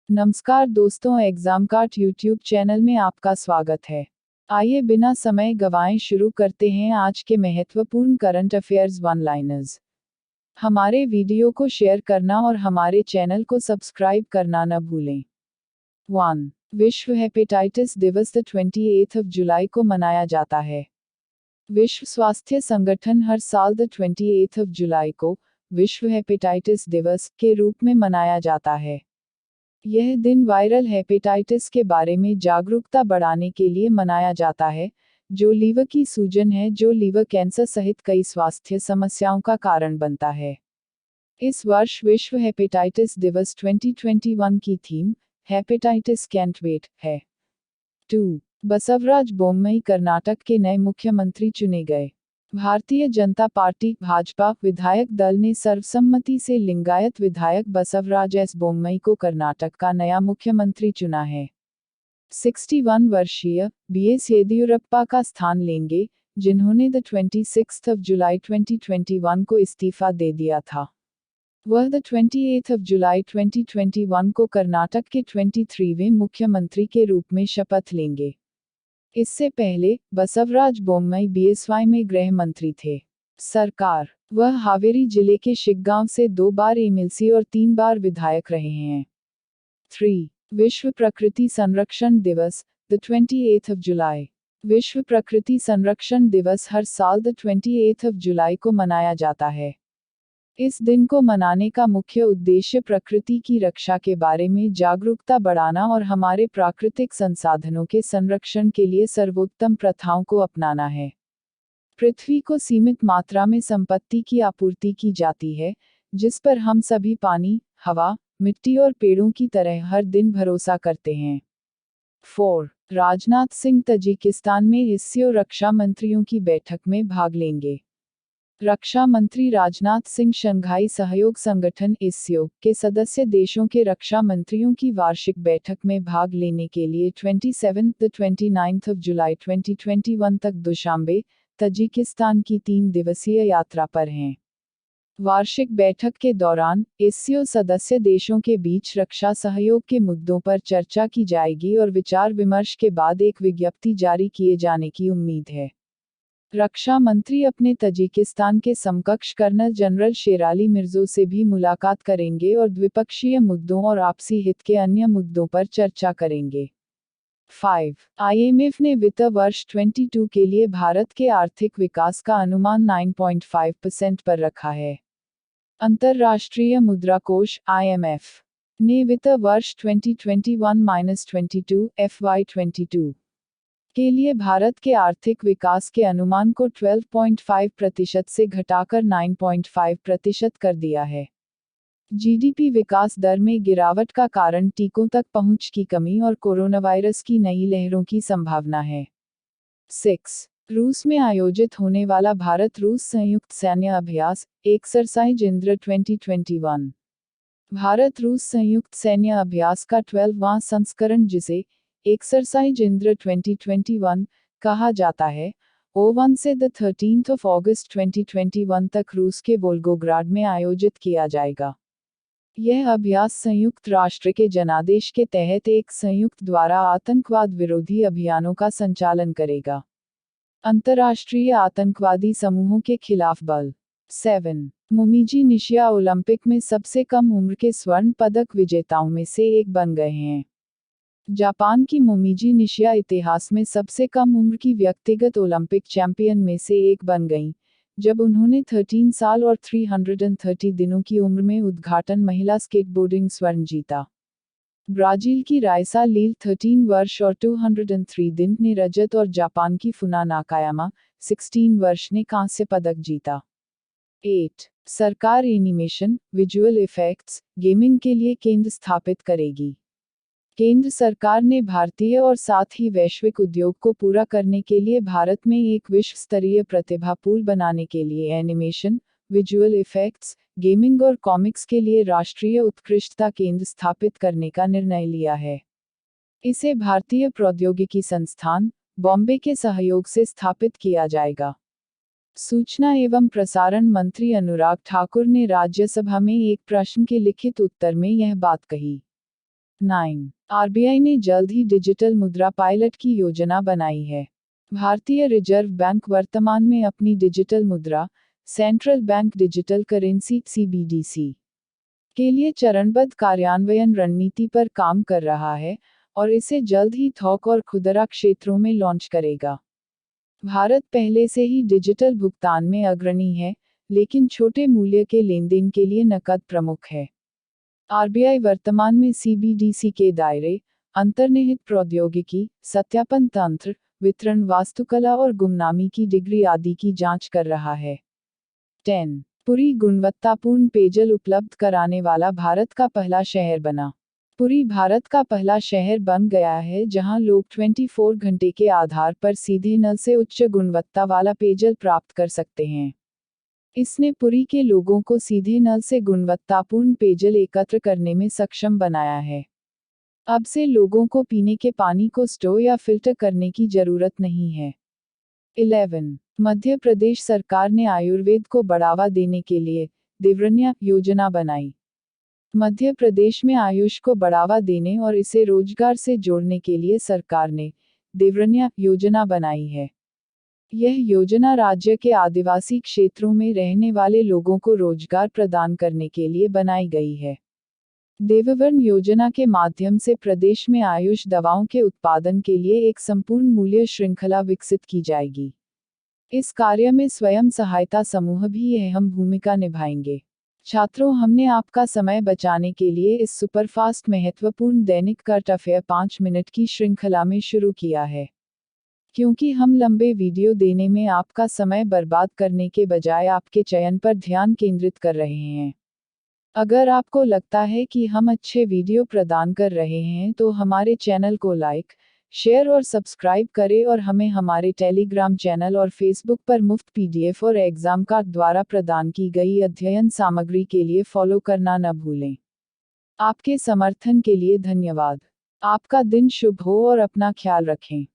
नमस्कार दोस्तों, exam card YouTube channel में आपका स्वागत है। आइए बिना समय गवाएं शुरू करते हैं आज के महत्वपूर्ण करंट अफेयर्स वन लाइनर्स। हमारे वीडियो को शेयर करना और हमारे चैनल को सब्सक्राइब करना न भूलें। 1. विश्व हेपेटाइटिस दिवस 28 जुलाई को मनाया जाता है। विश्व स्वास्थ्य संगठन हर साल 28 जुलाई को विश्व हेपेटाइटिस दिवस के रूप में मनाया जाता है। यह दिन वायरल हेपेटाइटिस के बारे में जागरूकता बढ़ाने के लिए मनाया जाता है, जो लीवर की सूजन है जो लीवर कैंसर सहित कई स्वास्थ्य समस्याओं का कारण बनता है। इस वर्ष विश्व हेपेटाइटिस दिवस 2021 की थीम हेपेटाइटिस कैंट वेट है। 2. बसवराज बोम्मई कर्नाटक के नए मुख्यमंत्री चुने गए। भारतीय जनता पार्टी भाजपा विधायक दल ने सर्वसम्मति से लिंगायत विधायक बसवराज एस बोम्मई को कर्नाटक का नया मुख्यमंत्री चुना है। 61 वर्षीय बीएस येदियुरप्पा का स्थान लेंगे, जिन्होंने 26 जुलाई 2021 को इस्तीफा दे दिया था। वह 28 जुलाई 2021 को कर्नाटक के 23वें मुख्यमंत्री के रूप में शपथ लेंगे। इससे पहले बसवराज बोम्मई बीएसवाई में गृह मंत्री थे। सरकार वह हावेरी जिले के शिग्गांव से 2 बार एमएलसी और 3 बार विधायक रहे हैं। 3. विश्व प्रकृति संरक्षण दिवस 28 जुलाई। विश्व प्रकृति संरक्षण दिवस हर साल 28 जुलाई को मनाया जाता है। इस दिन को मनाने का मुख्य उद्देश्य प्रकृति की रक्षा के बारे में जागरूकता बढ़ाना और हमारे प्राकृतिक संसाधनों के संरक्षण के लिए सर्वोत्तम प्रथाओं को अपनाना है। पृथ्वी को सीमित मात्रा में संपत्ति की आपूर्ति की जाती है, जिस पर हम सभी पानी, हवा, मिट्टी और पेड़ों की तरह हर दिन भरोसा करते हैं। 4. राजनाथ सिंह तजिकिस्तान में एससीओ रक्षा मंत्रियों की बैठक में भाग लेंगे। रक्षा मंत्री राजनाथ सिंह शंघाई सहयोग संगठन एससीओ के सदस्य देशों के रक्षा मंत्रियों की वार्षिक बैठक में भाग लेने के लिए 27-29 जुलाई 2021 तक दुशांबे, तजिकिस्तान की 3 दिवसीय यात्रा पर हैं। वार्षिक बैठक के दौरान एससीओ सदस्य देशों के बीच रक्षा सहयोग के मुद्दों पर चर्चा की जाएगी और विचार विमर्श के बाद एक विज्ञप्ति जारी किए जाने की उम्मीद है। रक्षा मंत्री अपने तजिकिस्तान के समकक्ष कर्नल जनरल शेराली मिर्जो से भी मुलाकात करेंगे और द्विपक्षीय मुद्दों और आपसी हित के अन्य मुद्दों पर चर्चा करेंगे। 5. आईएमएफ ने वित्त वर्ष 22 के लिए भारत के आर्थिक विकास का अनुमान 9.5% पर रखा है। अंतर्राष्ट्रीय मुद्रा कोष (IMF) ने वित्त वर्ष 2021-22 FY22 के लिए भारत के आर्थिक विकास के अनुमान को 12.5% से घटाकर 9.5% कर दिया है। जीडीपी विकास दर में गिरावट का कारण टीकों तक पहुंच की कमी और कोरोनावायरस की नई लहरों की संभावना है। 6. रूस में आयोजित होने वाला भारत रूस संयुक्त सैन्य अभ्यास एक्सरसाइज इंद्र 2021। भारत रूस संयुक्त सैन्य अभ्यास का 12वां संस्करण, जिसे एक्सरसाइज इंद्र 2021 कहा जाता है, 1 से 13 अगस्त 2021 तक रूस के वोल्गोग्राड में आयोजित किया जाएगा। यह अभ्यास संयुक्त राष्ट्र के जनादेश के तहत एक संयुक्त द्वारा आतंकवाद विरोधी अभियानों का संचालन करेगा। अंतर्राष्ट्रीय आतंकवादी समूहों के खिलाफ बल। 7. मोमिजी निशिया ओलंपिक में सबसे कम उम्र के स्वर्ण पदक विजेताओं में से एक बन गए हैं। जापान की मोमिजी निशिया इतिहास में सबसे कम उम्र की व्यक्तिगत ओलंपिक चैंपियन में से एक बन गईं, जब उन्होंने 13 साल और 330 दिनों की उम्र में उद्घाटन महिला स्केटबोर्डिंग स्वर्ण जीता। ब्राजील की राइसा लील 13 वर्ष और 203 दिन ने रजत और जापान की फुना नाकायामा 16 वर्ष ने कांस्य पदक जीता। 8. सरकार एनिमेशन, विजुअल इफेक्ट्स, गेमिंग के लिए केंद्र स्थापित करेगी। केंद्र सरकार ने भारतीय और साथ ही वैश्विक उद्योग को पूरा करने के लिए भारत में एक विश्व स्तरीय प्रतिभा पूल बनाने के लिए एनिमेशन, विजुअल इफेक्ट्स, गेमिंग और कॉमिक्स के लिए राष्ट्रीय उत्कृष्टता केंद्र स्थापित करने का निर्णय लिया है। इसे भारतीय प्रौद्योगिकी संस्थान, बॉम्बे के सहयोग से स्थापित किया जाएगा। सूचना एवं प्रसारण मंत्री अनुराग ठाकुर ने राज्यसभा में एक प्रश्न के लिखित उत्तर में यह बात कही। 9. आरबीआई ने जल्द ही डिजिटल मुद्रा पायलट की योजना बनाई है। भारतीय रिजर्व बैंक वर्तमान में अपनी डिजिटल मुद्रा, central bank digital currency (CBDC) के लिए चरणबद्ध कार्यान्वयन रणनीति पर काम कर रहा है और इसे जल्द ही थोक और खुदरा क्षेत्रों में लॉन्च करेगा। भारत पहले से ही डिजिटल भुगतान में अग्रणी है, लेकिन छोटे मूल्य के लेनदेन के लिए नकद प्रमुख है। आरबीआई वर्तमान में CBDC के दायरे, अंतर्निहित प्रौद्योगिकी, सत्यापन तंत्र, वितरण वास्तुकला और गुमनामी की डिग्री आदि की जांच कर रहा है। 10. पुरी गुणवत्तापूर्ण पेयजल उपलब्ध कराने वाला भारत का पहला शहर बना। पुरी भारत का पहला शहर बन गया है जहां लोग 24 घंटे के आधार पर सीधे नल से उच्च गुणवत्ता वाला पेयजल प्राप्त कर सकते हैं। इसने पुरी के लोगों को सीधे नल से गुणवत्तापूर्ण पेयजल एकत्र करने में सक्षम बनाया है। अब से लोगों को पीने के पानी को स्टोर या फिल्टर करने की जरूरत नहीं है। 11. मध्य प्रदेश सरकार ने आयुर्वेद को बढ़ावा देने के लिए देवरन्या योजना बनाई। मध्य प्रदेश में आयुष को बढ़ावा देने और इसे रोजगार से जोड़ने के लिए सरकार ने देवरन्या योजना बनाई है। यह योजना राज्य के आदिवासी क्षेत्रों में रहने वाले लोगों को रोजगार प्रदान करने के लिए बनाई गई है। देववर्ण योजना के माध्यम से प्रदेश में आयुष दवाओं के उत्पादन के लिए एक संपूर्ण मूल्य श्रृंखला विकसित की जाएगी। इस कार्य में स्वयं सहायता समूह भी अहम भूमिका निभाएंगे। छात्रों, हमने आपका समय बचाने के लिए इस सुपरफास्ट महत्वपूर्ण दैनिक करंट अफेयर 5 मिनट की श्रृंखला में शुरू किया है। क्योंकि हम लंबे वीडियो देने में आपका समय बर्बाद करने के बजाय आपके चयन पर ध्यान केंद्रित कर रहे हैं। अगर आपको लगता है कि हम अच्छे वीडियो प्रदान कर रहे हैं तो हमारे चैनल को लाइक, शेयर और सब्सक्राइब करें और हमें हमारे टेलीग्राम चैनल और फेसबुक पर मुफ्त PDF और एग्जाम कार्ड द्वारा प्रदान की गई अध्ययन सामग्री के लिए फॉलो करना न भूलें। आपके समर्थन के लिए धन्यवाद। आपका दिन शुभ हो और अपना ख्याल रखें।